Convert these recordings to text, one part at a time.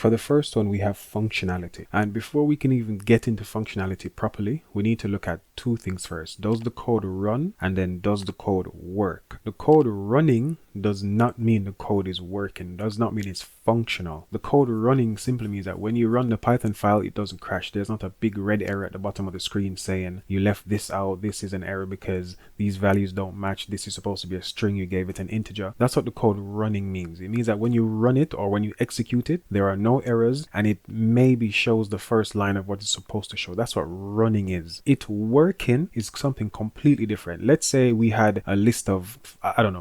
For the first one, we have functionality. And before we can even get into functionality properly, we need to look at two things first. Does the code run? And then does the code work? The code running does not mean the code is working, does not mean it's functional. The code running simply means that when you run the Python file, it doesn't crash. There's not a big red error at the bottom of the screen saying you left this out, this is an error because these values don't match, this is supposed to be a string, you gave it an integer. That's what the code running means. It means that when you run it or when you execute it, there are no errors and it maybe shows the first line of what it's supposed to show. That's what running is. It working is something completely different. Let's say we had a list of,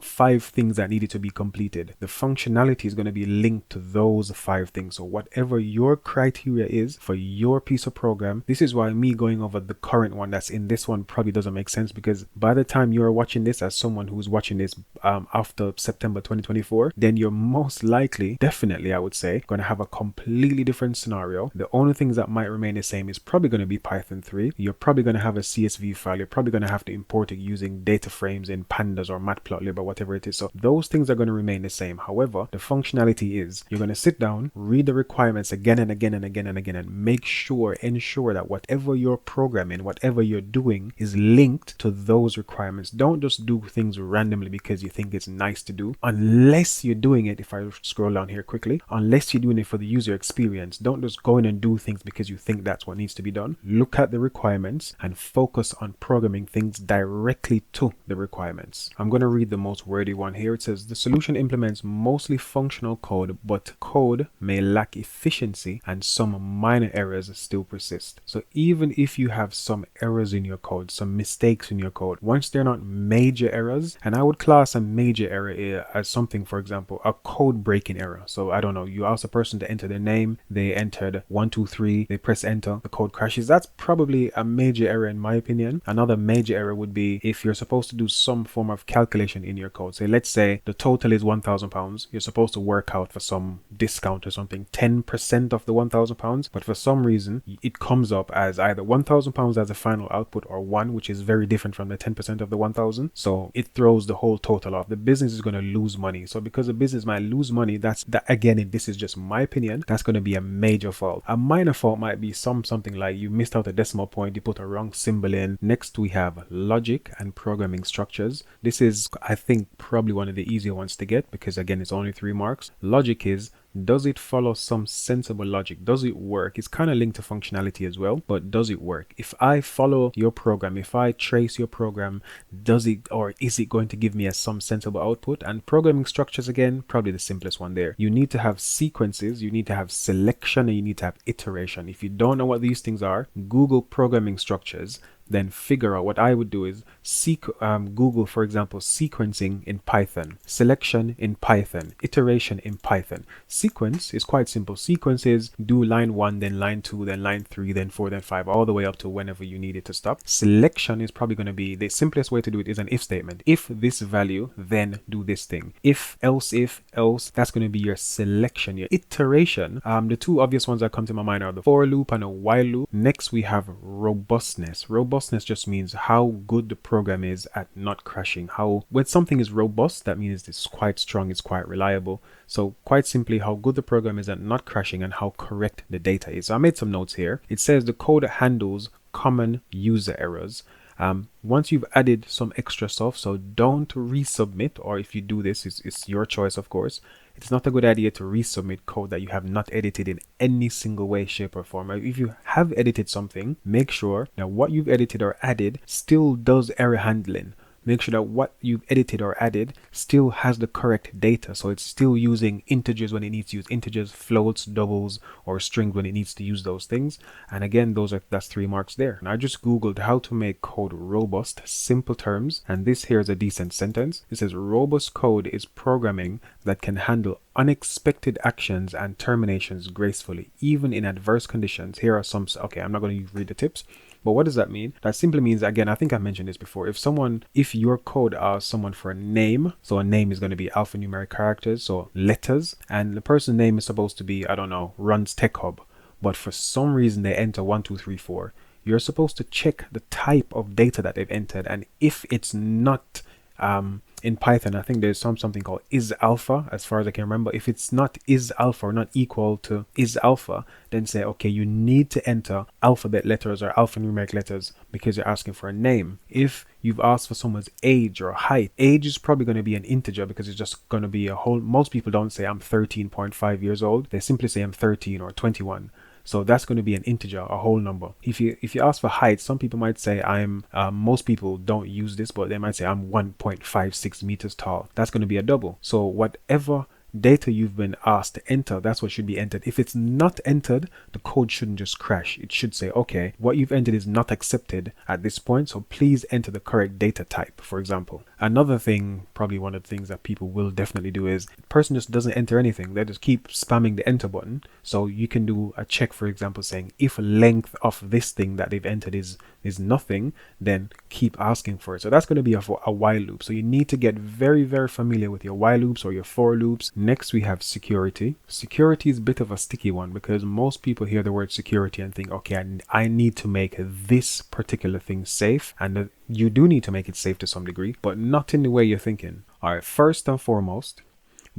5 things that needed to be completed. The functionality is going to be linked to those 5 things. So whatever your criteria is for your piece of program, this is why me going over the current one that's in this one probably doesn't make sense, because by the time you're watching this as someone who's watching this after September 2024, then you're most likely, definitely I would say, going to have a completely different scenario. The only things that might remain the same is probably going to be Python 3. You're probably going to have a CSV file. You're probably going to have to import it using data frames in pandas or matplotlib or whatever it is. So those things are going to remain the same. However, the functionality is you're going to sit down, read the requirements again and again and again and again, and ensure that whatever you're programming, whatever you're doing is linked to those requirements. Don't just do things randomly because you think it's nice to do, unless you're doing it. If I scroll down here quickly, unless you're doing it for the user experience, don't just go in and do things because you think that's what needs to be done. Look at the requirements and focus on programming things directly to the requirements. I'm going to read the most wordy one here. It says the solution implements mostly functional code, but code may lack efficiency and some minor errors still persist. So even if you have some errors in your code, some mistakes in your code, once they're not major errors, and I would class a major error as something, for example, a code breaking error. So I don't know, you ask a person to enter their name, they entered 123, they press enter, the code crashes. That's probably a major error in my opinion. Another major error would be if you're supposed to do some form of calculation in your code. Say, let's say the total is £1,000. You're supposed to work out for some discount or something 10% of the £1,000, but for some reason it comes up as either £1,000 as a final output or 1, which is very different from the 10% of the 1,000. So it throws the whole total off. The business is going to lose money. So because the business might lose money, that's that again, this is just my opinion, that's going to be a major fault. A minor fault might be something like you missed out a decimal point, you put a wrong symbol in. Next we have logic and programming structures. This is, I think, probably one of the easier ones to get because again, it's only 3 marks. Logic is, does it follow some sensible logic? Does it work? It's kind of linked to functionality as well, but does it work? If I follow your program, if I trace your program, does it, or is it going to give me some sensible output? And programming structures, again, probably the simplest one there. You need to have sequences, you need to have selection, and you need to have iteration. If you don't know what these things are, Google programming structures, then figure out. What I would do is Google, for example, sequencing in Python, selection in Python, iteration in Python. Sequence is quite simple. Sequence is do line 1, then line 2, then line 3, then 4, then 5, all the way up to whenever you need it to stop. Selection is probably going to be the simplest way to do it is an if statement. If this value, then do this thing. If, else, that's going to be your selection. Your iteration, the two obvious ones that come to my mind are the for loop and a while loop. Next we have robustness. Robustness just means how good the program is at not crashing. When something is robust, that means it's quite strong, it's quite reliable. So quite simply, how good the program is at not crashing and how correct the data is. So I made some notes here. It says the code handles common user errors. Once you've added some extra stuff, so don't resubmit, or if you do this, it's your choice, of course. It's not a good idea to resubmit code that you have not edited in any single way, shape, or form. If you have edited something, make sure that what you've edited or added still does error handling. Make sure that what you've edited or added still has the correct data. So it's still using integers when it needs to use integers, floats, doubles, or strings when it needs to use those things. And again, that's 3 marks there. And I just Googled how to make code robust, simple terms. And this here is a decent sentence. It says robust code is programming that can handle unexpected actions and terminations gracefully, even in adverse conditions. Here are some, okay, I'm not going to read the tips. But what does that mean? That simply means, again, I think I mentioned this before. If your code asks someone for a name, so a name is going to be alphanumeric characters, so letters, and the person's name is supposed to be, I don't know, runs Tech Hub, but for some reason they enter 1, 2, 3, 4. You're supposed to check the type of data that they've entered, and if it's not In Python, I think there's something called is alpha, as far as I can remember. If it's not is alpha or not equal to is alpha, then say, okay, you need to enter alphabet letters or alphanumeric letters because you're asking for a name. If you've asked for someone's age or height, age is probably going to be an integer because it's just going to be a whole. Most people don't say I'm 13.5 years old. They simply say I'm 13 or 21. So that's going to be an integer, a whole number. If you ask for height, some people might say most people don't use this, but they might say I'm 1.56 meters tall. That's going to be a double. So whatever data you've been asked to enter, that's what should be entered. If it's not entered, the code shouldn't just crash. It should say, okay, what you've entered is not accepted at this point, so please enter the correct data type, for example. Another thing, probably one of the things that people will definitely do, is the person just doesn't enter anything. They just keep spamming the enter button. So you can do a check, for example, saying if length of this thing that they've entered is nothing, then keep asking for it. So that's going to be a while loop. So you need to get very, very familiar with your while loops or your for loops. Next, we have security. Security is a bit of a sticky one because most people hear the word security and think, okay, I need to make this particular thing safe. And you do need to make it safe to some degree, but not in the way you're thinking. All right, first and foremost,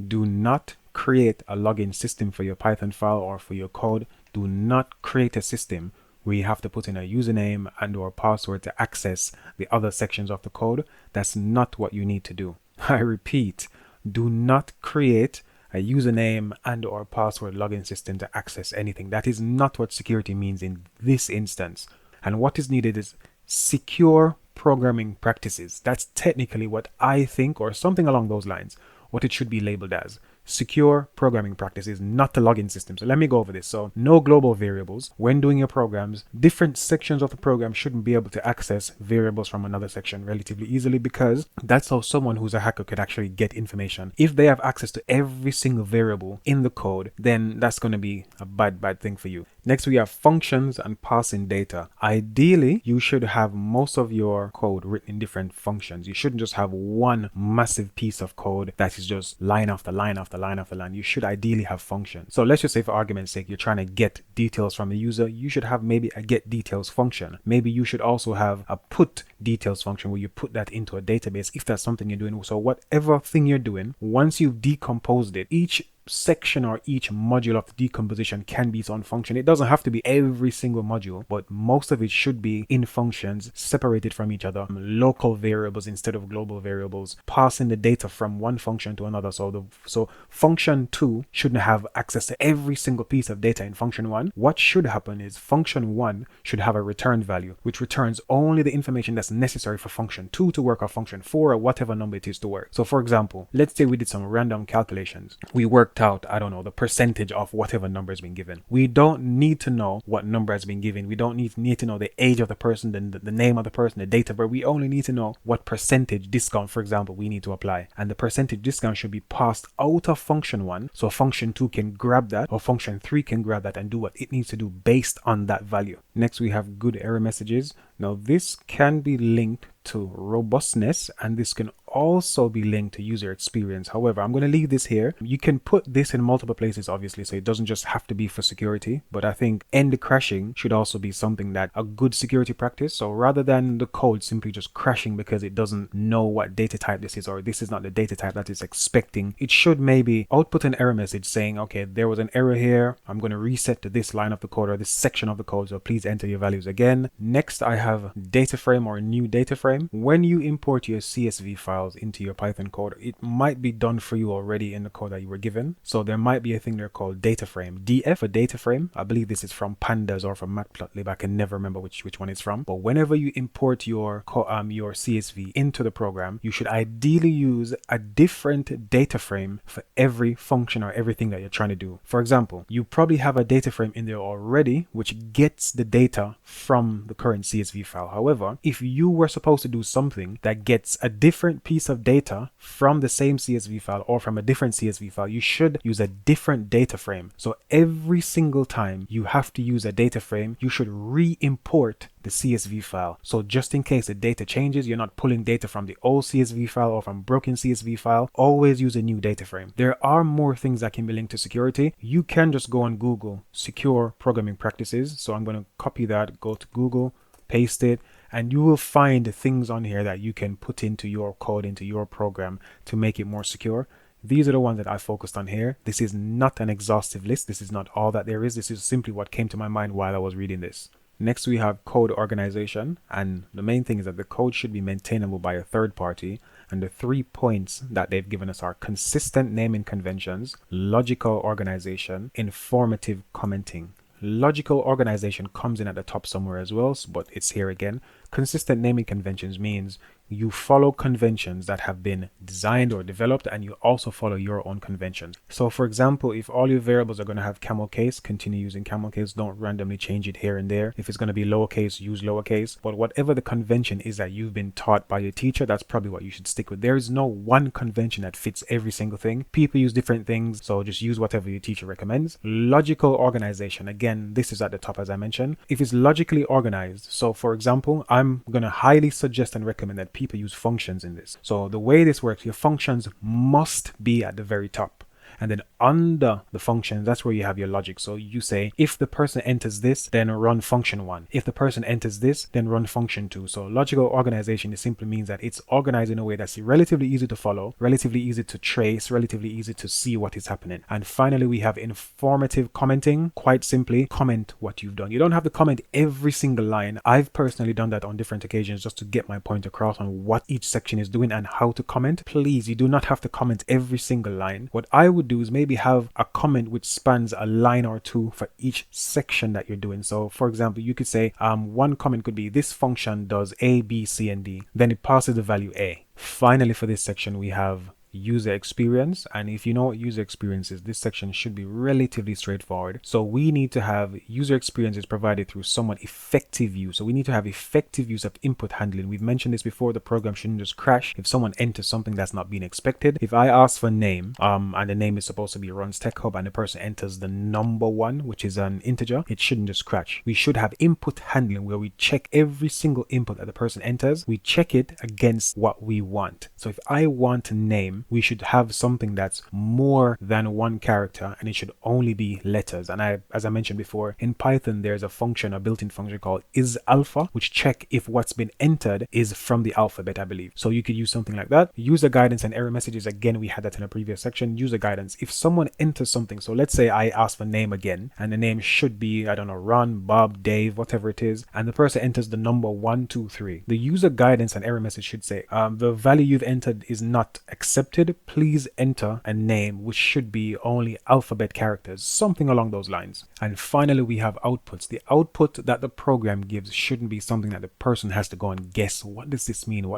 do not create a login system for your Python file or for your code. Do not create a system where you have to put in a username and or password to access the other sections of the code. That's not what you need to do. I repeat, do not create a username and or password login system to access anything. That is not what security means in this instance. And what is needed is secure programming practices. That's technically what I think, or something along those lines, what it should be labeled as. Secure programming practices, not the login system. So let me go over this. So no global variables. When doing your programs, different sections of the program shouldn't be able to access variables from another section relatively easily, because that's how someone who's a hacker could actually get information. If they have access to every single variable in the code, then that's going to be a bad thing for you. Next, we have functions and passing data. Ideally, you should have most of your code written in different functions. You shouldn't just have one massive piece of code that is just line after line after line after line. You should ideally have functions. So let's just say, for argument's sake, you're trying to get details from the user. You should have maybe a get details function. Maybe you should also have a put details function where you put that into a database if that's something you're doing. So whatever thing you're doing, once you've decomposed it, each section or each module of decomposition can be its own function. It doesn't have to be every single module, but most of it should be in functions separated from each other, local variables instead of global variables, passing the data from one function to another. So function 2 shouldn't have access to every single piece of data in function 1. What should happen is function 1 should have a return value, which returns only the information that's necessary for function 2 to work, or function 4, or whatever number it is to work. So for example, let's say we did some random calculations. We worked out, I don't know, the percentage of whatever number has been given. We don't need to know what number has been given. We don't need to know the age of the person, the name of the person, the date of birth. We only need to know what percentage discount, for example, we need to apply. And the percentage discount should be passed out of function 1, so function 2 can grab that, or function 3 can grab that and do what it needs to do based on that value. Next, we have good error messages. Now, this can be linked to robustness, and this can also be linked to user experience. However, I'm going to leave this here. You can put this in multiple places, obviously, so it doesn't just have to be for security, but I think end crashing should also be something that a good security practice. So rather than the code simply just crashing because it doesn't know what data type this is, or this is not the data type that it's expecting, it should maybe output an error message saying, okay, there was an error here. I'm going to reset to this line of the code or this section of the code, so please enter your values again. Next, I have data frame or new data frame. When you import your CSV files into your Python code, it might be done for you already in the code that you were given. So there might be a thing there called data frame. DF for data frame. I believe this is from Pandas or from Matplotlib. I can never remember which one it's from. But whenever you import your CSV into the program, you should ideally use a different data frame for every function or everything that you're trying to do. For example, you probably have a data frame in there already which gets the data from the current CSV file. However, if you were supposed to do something that gets a different piece of data from the same CSV file or from a different CSV file, you should use a different data frame. So every single time you have to use a data frame, you should re-import the CSV file. So just in case the data changes, you're not pulling data from the old CSV file or from broken CSV file. Always use a new data frame. There are more things that can be linked to security. You can just go on Google, secure programming practices. So I'm going to copy that, go to Google, paste it, and you will find things on here that you can put into your code, into your program to make it more secure. These are the ones that I focused on here. This is not an exhaustive list. This is not all that there is. This is simply what came to my mind while I was reading this. Next, we have code organization, and the main thing is that the code should be maintainable by a third party, and the 3 points that they've given us are consistent naming conventions, logical organization, informative commenting. Logical organization comes in at the top somewhere as well, but it's here again. Consistent naming conventions means you follow conventions that have been designed or developed, and you also follow your own conventions. So for example, if all your variables are going to have camel case, continue using camel case. Don't randomly change it here and there. If it's going to be lowercase, use lowercase. But whatever the convention is that you've been taught by your teacher, that's probably what you should stick with. There is no one convention that fits every single thing. People use different things, so just use whatever your teacher recommends. Logical organization, again, this is at the top as I mentioned. If it's logically organized, so for example, I'm going to highly suggest and recommend that people use functions in this. So the way this works, your functions must be at the very top. And then under the functions, that's where you have your logic. So you say, if the person enters this, then run function 1. If the person enters this, then run function 2. So logical organization, it simply means that it's organized in a way that's relatively easy to follow, relatively easy to trace, relatively easy to see what is happening. And finally, we have informative commenting. Quite simply, comment what you've done. You don't have to comment every single line. I've personally done that on different occasions just to get my point across on what each section is doing and how to comment. Please, you do not have to comment every single line. What I would do is maybe have a comment which spans a line or two for each section that you're doing. So for example, you could say one comment could be, this function does A, B, C, and D, then it passes the value A. Finally, for this section, we have user experience, and if you know what user experience is, this section should be relatively straightforward. So we need to have user experiences provided through somewhat effective use. So we need to have effective use of input handling. We've mentioned this before. The program shouldn't just crash if someone enters something that's not being expected. If I ask for name and the name is supposed to be Ron's Tech Hub, and the person enters the number 1, which is an integer, it shouldn't just crash. We should have input handling where we check every single input that the person enters. We check it against what we want. So if I want a name, we should have something that's more than 1 character, and it should only be letters. And as I mentioned before, in Python there's a function, a built-in function called isAlpha, which check if what's been entered is from the alphabet, I believe. So you could use something like that. User guidance and error messages, again, we had that in a previous section. User guidance, if someone enters something, so let's say I ask for name again, and the name should be, I don't know, Ron, Bob, Dave, whatever it is, and the person enters the number 1, 2, 3. The user guidance and error message should say, the value you've entered is not accepted. Please enter a name which should be only alphabet characters, something along those lines. And finally, we have outputs. The output that the program gives shouldn't be something that the person has to go and guess. What does this mean?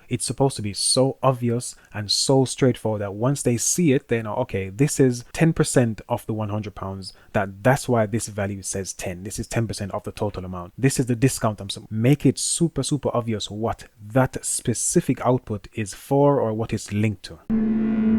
It's supposed to be so obvious and so straightforward that once they see it, they know, okay, this is 10% of the £100. That's why this value says 10. This is 10% of the total amount. This is the discount. Make it super, super obvious what that specific output is for or what it's linked to.